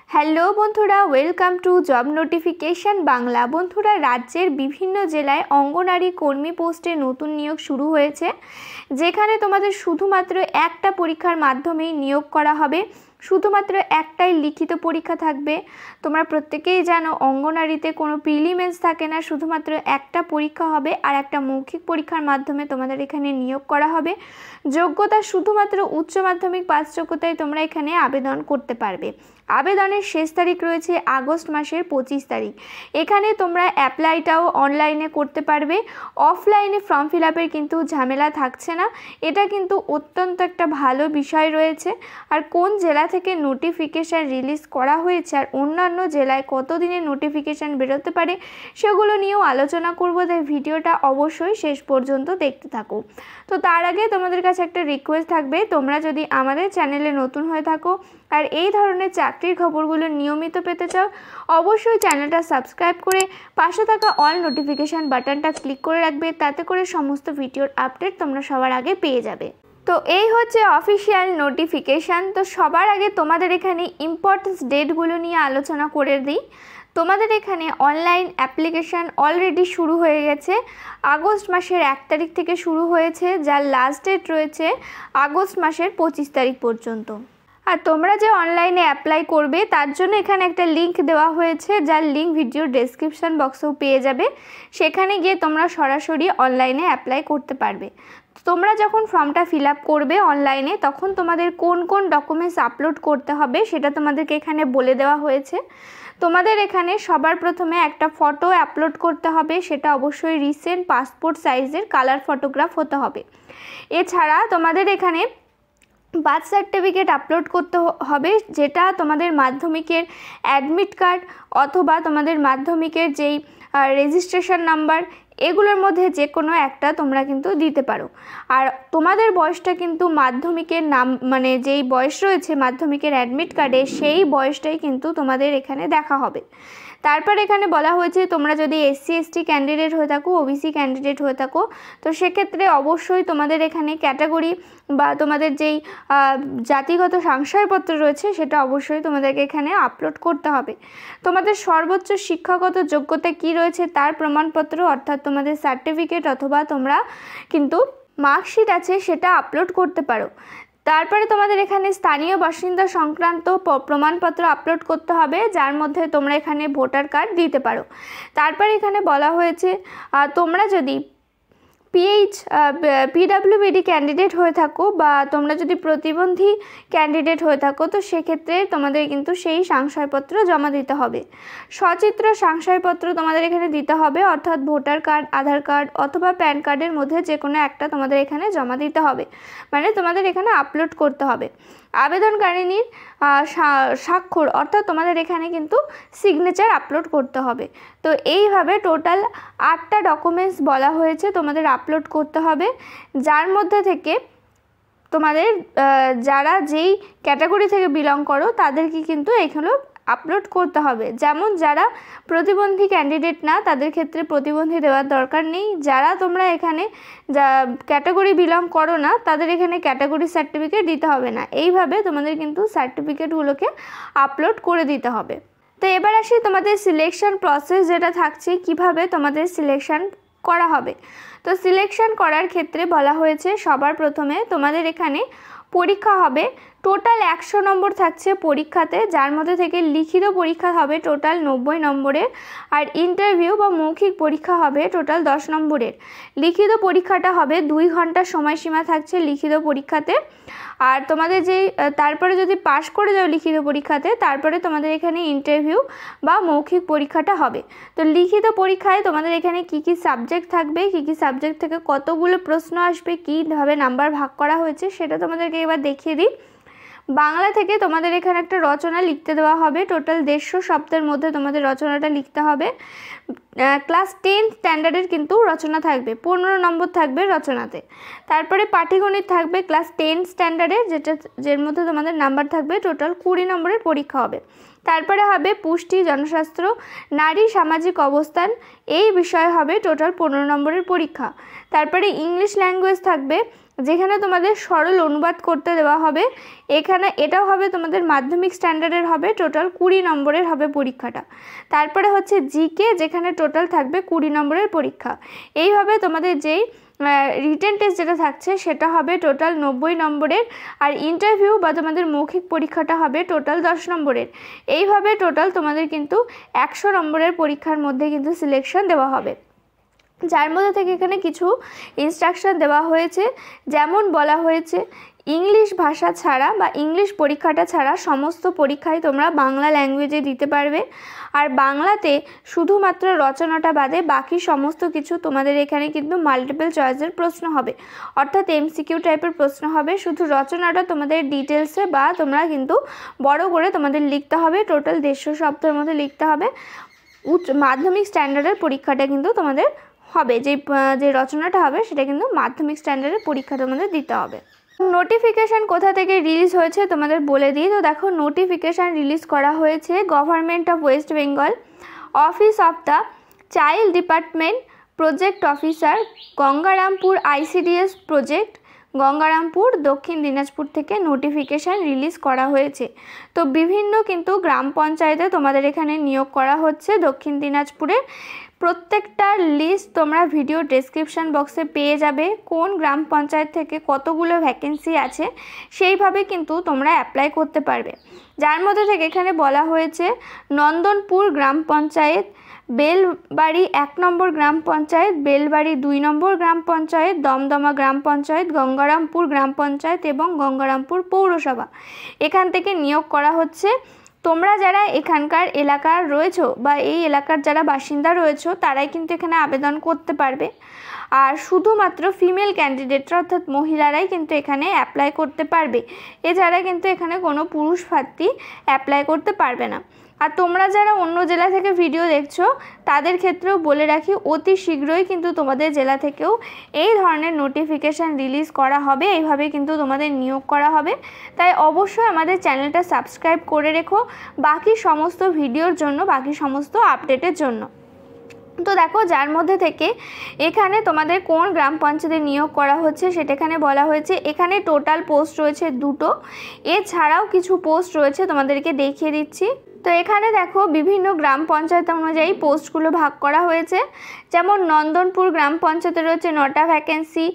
Hello বন্ধুরা, welcome to job notification Bangla. বন্ধুরা, রাজ্যের বিভিন্ন জেলায় অঙ্গনারী কর্মী পোস্টে নতুন নিয়োগ শুরু হয়েছে, যেখানে তোমাদের শুধুমাত্র একটা পরীক্ষার মাধ্যমেই নিয়োগ করা হবে। শুধুমাত্র একটাই লিখিত পরীক্ষা থাকবে। তোমরা প্রত্যেকেই জানো অঙ্গনারীতে কোনো প্রিলিমিনারি থাকে না, শুধুমাত্র একটা পরীক্ষা হবে আর একটা মৌখিক পরীক্ষার মাধ্যমে তোমাদের এখানে নিয়োগ করা হবে। যোগ্যতা শুধুমাত্র উচ্চ মাধ্যমিক পাস যোগ্যতায় তোমরা এখানে আবেদন করতে পারবে। আবেদনের শেষ তারিখ রয়েছে আগস্ট মাসের 25 তারিখ। এখানে তোমরা অ্যাপ্লাইটাও অনলাইনে করতে পারবে, অফলাইনে ফর্ম ফিল আপের কিন্তু ঝামেলা থাকছে না। এটা কিন্তু অত্যন্ত একটা ভালো বিষয় রয়েছে। আর কোন জেলা থেকে নোটিফিকেশান রিলিজ করা হয়েছে আর অন্যান্য জেলায় কত দিনের নোটিফিকেশান বেরোতে পারে সেগুলো নিয়েও আলোচনা করব, তাই ভিডিওটা অবশ্যই শেষ পর্যন্ত দেখতে থাকো। তো তার আগে তোমাদের কাছে একটা রিকোয়েস্ট থাকবে, তোমরা যদি আমাদের চ্যানেলে নতুন হয়ে থাকো আর এই ধরনের চাকরির খবরগুলো নিয়মিত পেতে চাও, অবশ্যই চ্যানেলটা সাবস্ক্রাইব করে পাশে থাকা অল নোটিফিকেশান বাটনটা ক্লিক করে রাখবে, তাতে করে সমস্ত ভিডিওর আপডেট তোমরা সবার আগে পেয়ে যাবে। তো এই হচ্ছে অফিসিয়াল নোটিফিকেশান। তো সবার আগে তোমাদের এখানে ইম্পর্টেন্স ডেটগুলো নিয়ে আলোচনা করে দিই। তোমাদের এখানে অনলাইন অ্যাপ্লিকেশান অলরেডি শুরু হয়ে গেছে। আগস্ট মাসের 1 তারিখ থেকে শুরু হয়েছে, যার লাস্ট ডেট রয়েছে আগস্ট মাসের 25 তারিখ পর্যন্ত। আর তোমরা যে অনলাইনে অ্যাপ্লাই করবে তার জন্য এখানে একটা লিঙ্ক দেওয়া হয়েছে, যার লিঙ্ক ভিডিও ডেসক্রিপশান বক্সেও পেয়ে যাবে। সেখানে গিয়ে তোমরা সরাসরি অনলাইনে অ্যাপ্লাই করতে পারবে। তোমরা যখন ফর্মটা ফিল আপ করবে অনলাইনে, তখন তোমাদের কোন কোন ডকুমেন্টস আপলোড করতে হবে সেটা তোমাদেরকে এখানে বলে দেওয়া হয়েছে। তোমাদের এখানে সবার প্রথমে একটা ফটো আপলোড করতে হবে, সেটা অবশ্যই রিসেন্ট পাসপোর্ট সাইজের কালার ফটোগ্রাফ হতে হবে। এছাড়া তোমাদের এখানে বার্থ সার্টিফিকেট আপলোড করতে হবে, যেটা তোমাদের মাধ্যমিকের অ্যাডমিট কার্ড অথবা তোমাদের মাধ্যমিকের যেই রেজিস্ট্রেশন নাম্বার, এগুলোর মধ্যে যে কোনো একটা তোমরা কিন্তু দিতে পারো। আর তোমাদের বয়সটা কিন্তু মাধ্যমিকের নাম মানে যেই বয়স রয়েছে মাধ্যমিকের অ্যাডমিট কার্ডে, সেই বয়সটাই কিন্তু তোমাদের এখানে দেখা হবে। তারপর এখানে বলা হয়েছে তোমরা যদি SC ST ক্যান্ডিডেট হয়ে থাকো, OBC ক্যান্ডিডেট হয়ে থাকো, তো সেক্ষেত্রে অবশ্যই তোমাদের এখানে ক্যাটাগরি বা তোমাদের যেই জাতিগত শংসাপত্র রয়েছে সেটা অবশ্যই তোমাদেরকে এখানে আপলোড করতে হবে। তোমাদের সর্বোচ্চ শিক্ষাগত যোগ্যতা কি রয়েছে তার প্রমাণপত্র, অর্থাৎ তোমাদের সার্টিফিকেট অথবা তোমরা কিন্তু মার্কশিট আছে সেটা আপলোড করতে পারো। তারপরে তোমাদের এখানে স্থানীয় বাসিন্দা সংক্রান্ত প্রমাণপত্র আপলোড করতে হবে, যার মধ্যে তোমরা এখানে ভোটার কার্ড দিতে পারো। তারপরে এখানে বলা হয়েছে তোমরা যদি PWBD ক্যান্ডিডেট হয়ে থাকো বা তোমরা যদি প্রতিবন্ধী ক্যান্ডিডেট হয়ে থাকো, তো সেক্ষেত্রে তোমাদের কিন্তু সেই শংসাপত্র জমা দিতে হবে। সচিত্র শংসাপত্র তোমাদের এখানে দিতে হবে, অর্থাৎ ভোটার কার্ড, আধার কার্ড অথবা প্যান কার্ডের মধ্যে যে কোনো একটা তোমাদের এখানে জমা দিতে হবে, মানে তোমাদের এখানে আপলোড করতে হবে। আবেদনকারিনীর স্বাক্ষর, অর্থাৎ তোমাদের এখানে কিন্তু সিগনেচার আপলোড করতে হবে। তো এইভাবে টোটাল 8টা ডকুমেন্টস বলা হয়েছে তোমাদের আপলোড করতে হবে, যার মধ্যে থেকে তোমাদের যারা যেই ক্যাটাগরি থেকে বিলং করো তাদেরকে কিন্তু এগুলো আপলোড করতে হবে। যেমন যারা প্রতিবন্ধী ক্যান্ডিডেট না, তাদের ক্ষেত্রে প্রতিবন্ধী দেওয়ার দরকার নেই। যারা তোমরা এখানে ক্যাটাগরি বিলং করো না, তাদের এখানে ক্যাটাগরি সার্টিফিকেট দিতে হবে না। এইভাবে তোমাদের কিন্তু সার্টিফিকেটগুলোকে আপলোড করে দিতে হবে। তো এবার আসি তোমাদের সিলেকশন প্রসেস যেটা থাকছে, কিভাবে তোমাদের সিলেকশন করা হবে। তো সিলেকশন করার ক্ষেত্রে বলা হয়েছে সবার প্রথমে তোমাদের এখানে পরীক্ষা হবে। টোটাল 100 নম্বর থাকছে পরীক্ষাতে, যার মধ্যে থেকে লিখিত পরীক্ষা হবে টোটাল 90 নম্বরের, আর ইন্টারভিউ বা মৌখিক পরীক্ষা হবে টোটাল 10 নম্বরের। লিখিত পরীক্ষাটা হবে 2 ঘন্টার সময়সীমা থাকছে লিখিত পরীক্ষাতে। আর তোমাদের যেই তারপরে যদি পাশ করে যাও লিখিত পরীক্ষাতে, তারপরে তোমাদের এখানে ইন্টারভিউ বা মৌখিক পরীক্ষাটা হবে। তো লিখিত পরীক্ষায় তোমাদের এখানে কি কি সাবজেক্ট থাকবে, কি কি সাবজেক্ট থেকে কতগুলো প্রশ্ন আসবে, কীভাবে নাম্বার ভাগ করা হয়েছে সেটা তোমাদেরকে এবার দেখিয়ে দিই। বাংলা থেকে তোমাদের এখানে একটা রচনা লিখতে দেওয়া হবে, টোটাল 150 শব্দের মধ্যে তোমাদের রচনাটা লিখতে হবে। ক্লাস 10 স্ট্যান্ডার্ডের কিন্তু রচনা থাকবে, 15 নম্বর থাকবে রচনাতে। তারপরে পাটিগণিত থাকবে ক্লাস 10 স্ট্যান্ডার্ডের, যের মধ্যে তোমাদের নাম্বার থাকবে টোটাল 20 নম্বরের পরীক্ষা হবে। তারপরে হবে পুষ্টি, জনশাস্ত্র, নারী সামাজিক অবস্থান, এই বিষয় হবে টোটাল 15 নম্বরের পরীক্ষা। তারপরে ইংলিশ ল্যাঙ্গুয়েজ থাকবে যেখানে তোমাদের সরল অনুবাদ করতে দেওয়া হবে। এখানে এটাও হবে তোমাদের মাধ্যমিক স্ট্যান্ডার্ডের হবে, টোটাল 20 নম্বরের হবে পরীক্ষাটা। তারপরে হচ্ছে জিকে, যেখানে টোটাল থাকবে 20 নম্বরের পরীক্ষা। এইভাবে তোমাদের যেই রিটেন টেস্ট যেটা থাকছে সেটা হবে টোটাল 90 নম্বরের, আর ইন্টারভিউ বা তোমাদের মৌখিক পরীক্ষাটা হবে টোটাল 10 নম্বরের। এইভাবে টোটাল তোমাদের কিন্তু 100 নম্বরের পরীক্ষার মধ্যে কিন্তু সিলেকশন দেওয়া হবে, যার মধ্যে থেকে এখানে কিছু ইনস্ট্রাকশন দেওয়া হয়েছে। যেমন বলা হয়েছে, ইংলিশ ভাষা ছাড়া বা ইংলিশ পরীক্ষাটা ছাড়া সমস্ত পরীক্ষায় তোমরা বাংলা ল্যাঙ্গুয়েজে দিতে পারবে। আর বাংলাতে শুধুমাত্র রচনাটা বাদে বাকি সমস্ত কিছু তোমাদের এখানে কিন্তু মাল্টিপল চয়েসের প্রশ্ন হবে, অর্থাৎ এমসিকিউ টাইপের প্রশ্ন হবে। শুধু রচনাটা তোমাদের ডিটেলসে বা তোমরা কিন্তু বড় করে তোমাদের লিখতে হবে, টোটাল 150 শব্দের মধ্যে লিখতে হবে। মাধ্যমিক স্ট্যান্ডার্ডের পরীক্ষাটা কিন্তু তোমাদের হবে, যে রচনাটা হবে সেটা কিন্তু মাধ্যমিক স্ট্যান্ডার্ডের পরীক্ষা তোমাদের দিতে হবে। নোটিফিকেশান কোথা থেকে রিলিজ হয়েছে তোমাদের বলে দিই। তো দেখো, নোটিফিকেশান রিলিজ করা হয়েছে government of West Bengal, office of the child department, project officer, Gangarampur ICDS project, Gangarampur, দক্ষিণ দিনাজপুর থেকে নোটিফিকেশান রিলিজ করা হয়েছে। তো বিভিন্ন কিন্তু গ্রাম পঞ্চায়েতে তোমাদের এখানে নিয়োগ করা হচ্ছে দক্ষিণ দিনাজপুরের। প্রত্যেকটার লিস্ট তোমরা ভিডিও ডেসক্রিপশান বক্সে পেয়ে যাবে, কোন গ্রাম পঞ্চায়েত থেকে কতগুলো ভ্যাকেন্সি আছে সেইভাবে কিন্তু তোমরা অ্যাপ্লাই করতে পারবে। যার মধ্যে থেকে এখানে বলা হয়েছে নন্দনপুর গ্রাম পঞ্চায়েত, বেলবাড়ি 1 নম্বর গ্রাম পঞ্চায়েত, বেলবাড়ি 2 নম্বর গ্রাম পঞ্চায়েত, দমদমা গ্রাম পঞ্চায়েত, গঙ্গারামপুর গ্রাম পঞ্চায়েত এবং গঙ্গারামপুর পৌরসভা, এখান থেকে নিয়োগ করা হচ্ছে। তোমরা যারা এখানকার এলাকার রয়েছো বা এই এলাকার যারা বাসিন্দা রয়েছো তারাই কিন্তু এখানে আবেদন করতে পারবে। আর শুধুমাত্র ফিমেল ক্যান্ডিডেটরা অর্থাৎ মহিলারাই কিন্তু এখানে অ্যাপ্লাই করতে পারবে, এছাড়া কিন্তু এখানে কোনো পুরুষ প্রার্থী অ্যাপ্লাই করতে পারবে না। আর তোমরা যারা অন্য জেলা থেকে ভিডিও দেখছো তাদের ক্ষেত্রেও বলে রাখি, অতি শীঘ্রই কিন্তু তোমাদের জেলা থেকেও এই ধরনের নোটিফিকেশান রিলিজ করা হবে, এইভাবে কিন্তু তোমাদের নিয়োগ করা হবে। তাই অবশ্যই আমাদের চ্যানেলটা সাবস্ক্রাইব করে রেখো বাকি সমস্ত ভিডিওর জন্য, বাকি সমস্ত আপডেটের জন্য। তো দেখো, যার মধ্যে থেকে এখানে তোমাদের কোন গ্রাম পঞ্চায়েতে নিয়োগ করা হচ্ছে সেটা এখানে বলা হয়েছে। এখানে টোটাল পোস্ট রয়েছে 2টো, এছাড়াও কিছু পোস্ট রয়েছে তোমাদেরকে দেখিয়ে দিচ্ছি। তো এখানে দেখো, বিভিন্ন গ্রাম পঞ্চায়েত অনুযায়ী পোস্টগুলো ভাগ করা হয়েছে। যেমন নন্দনপুর গ্রাম পঞ্চায়েতে রয়েছে 9টা ভ্যাকেন্সি,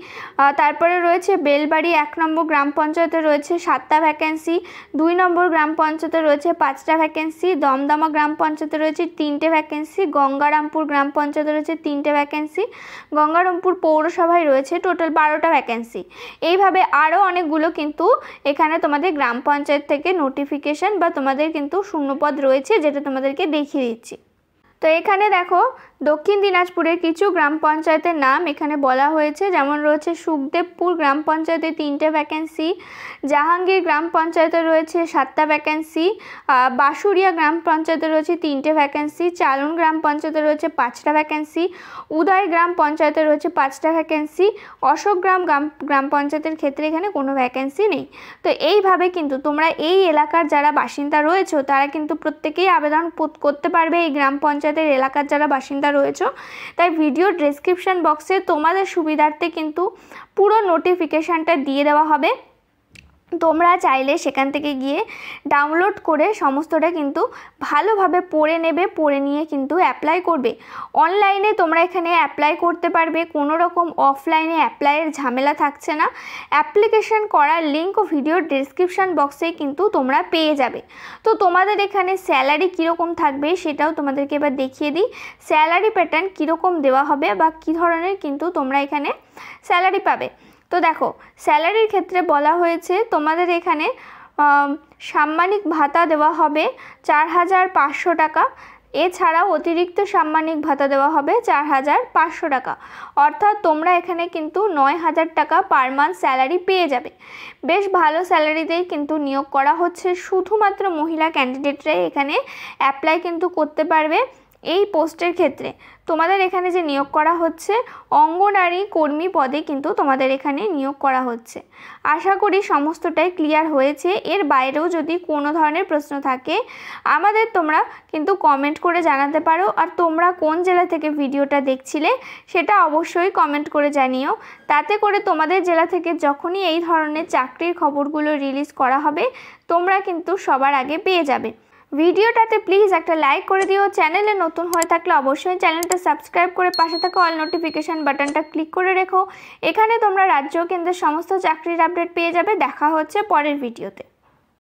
তারপরে রয়েছে বেলবাড়ি 1 নম্বর গ্রাম পঞ্চায়েতে রয়েছে 7টা ভ্যাকেন্সি, 2 নম্বর গ্রাম পঞ্চায়েতে রয়েছে 5টা ভ্যাকেন্সি, দমদমা গ্রাম পঞ্চায়েতে রয়েছে 3টে ভ্যাকেন্সি, গঙ্গারামপুর গ্রাম পঞ্চায়েতে রয়েছে 3টে ভ্যাকেন্সি, গঙ্গারামপুর পৌরসভায় রয়েছে টোটাল 12টা ভ্যাকেন্সি। এইভাবে আরও অনেকগুলো কিন্তু এখানে তোমাদের গ্রাম পঞ্চায়েত থেকে নোটিফিকেশান বা তোমাদের কিন্তু শূন্যপদ রয়েছে, যেটা তোমাদেরকে দেখিয়ে দিচ্ছি। তো এখানে দেখো, দক্ষিণ দিনাজপুরের কিছু গ্রাম পঞ্চায়েতের নাম এখানে বলা হয়েছে। যেমন রয়েছে সুখদেবপুর গ্রাম পঞ্চায়েতে 3টে ভ্যাকেন্সি, জাহাঙ্গীর গ্রাম পঞ্চায়েতে রয়েছে 7টা ভ্যাকেন্সি, বাসুরিয়া গ্রাম পঞ্চায়েতে রয়েছে 3টে ভ্যাকেন্সি, চালন গ্রাম পঞ্চায়েতে রয়েছে 5টা ভ্যাকেন্সি, উদয় গ্রাম পঞ্চায়েতে রয়েছে 5টা ভ্যাকেন্সি, অশোকগ্রাম গ্রাম পঞ্চায়েতের ক্ষেত্রে এখানে কোনো ভ্যাকেন্সি নেই। তো এইভাবে কিন্তু তোমরা এই এলাকার যারা বাসিন্দা রয়েছে তারা কিন্তু প্রত্যেকেই আবেদন করতে পারবে, এই গ্রাম পঞ্চায়েতের এলাকার যারা বাসিন্দা রয়েছে। তাই ভিডিও ডেসক্রিপশন বক্সে তোমাদের সুবিধার্থে কিন্তু পুরো নোটিফিকেশানটা দিয়ে দেওয়া হবে, তোমরা চাইলে সেখান থেকে গিয়ে ডাউনলোড করে সমস্তটা কিন্তু ভালোভাবে পড়ে নেবে, পড়ে নিয়ে কিন্তু অ্যাপ্লাই করবে। অনলাইনে তোমরা এখানে অ্যাপ্লাই করতে পারবে, কোনো রকম অফলাইনে অ্যাপ্লাইয়ের ঝামেলা থাকছে না। অ্যাপ্লিকেশন করার লিঙ্ক ও ভিডিও ডেসক্রিপশন বক্সে কিন্তু তোমরা পেয়ে যাবে। তো তোমাদের এখানে স্যালারি কীরকম থাকবে সেটাও তোমাদেরকে এবার দেখিয়ে দিই। স্যালারি প্যাটার্ন কীরকম দেওয়া হবে বা কী ধরনের কিন্তু তোমরা এখানে স্যালারি পাবে। তো দেখো, স্যালারির ক্ষেত্রে বলা হয়েছে তোমাদের এখানে সাম্মানিক ভাতা দেওয়া হবে 4,500 টাকা, এছাড়াও অতিরিক্ত সাম্মানিক ভাতা দেওয়া হবে 4,500 টাকা, অর্থাৎ তোমরা এখানে কিন্তু 9,000 টাকা পার মান্থ স্যালারি পেয়ে যাবে। বেশ ভালো স্যালারিতেই কিন্তু নিয়োগ করা হচ্ছে। শুধুমাত্র মহিলা ক্যান্ডিডেটরাই এখানে অ্যাপ্লাই কিন্তু করতে পারবে। এই পোস্টের ক্ষেত্রে তোমাদের এখানে যে নিয়োগ করা হচ্ছে অঙ্গনারী কর্মী পদে কিন্তু তোমাদের এখানে নিয়োগ করা হচ্ছে। আশা করি সমস্তটাই ক্লিয়ার হয়েছে। এর বাইরেও যদি কোনো ধরনের প্রশ্ন থাকে আমাদের তোমরা কিন্তু কমেন্ট করে জানাতে পারো। আর তোমরা কোন জেলা থেকে ভিডিওটা দেখছিলে সেটা অবশ্যই কমেন্ট করে জানিও। তাতে করে তোমাদের জেলা থেকে যখনই এই ধরনের চাকরির খবরগুলো রিলিজ করা হবে তোমরা কিন্তু সবার আগে পেয়ে যাবে। ভিডিওটাতে প্লিজ একটা লাইক করে দিও। চ্যানেলে নতুন হয়ে থাকলে অবশ্যই চ্যানেলটা সাবস্ক্রাইব করে পাশে থাকা অল নোটিফিকেশান বাটনটা ক্লিক করে রেখো। এখানে তোমরা রাজ্য ও কেন্দ্রের সমস্ত চাকরির আপডেট পেয়ে যাবে। দেখা হচ্ছে পরের ভিডিওতে।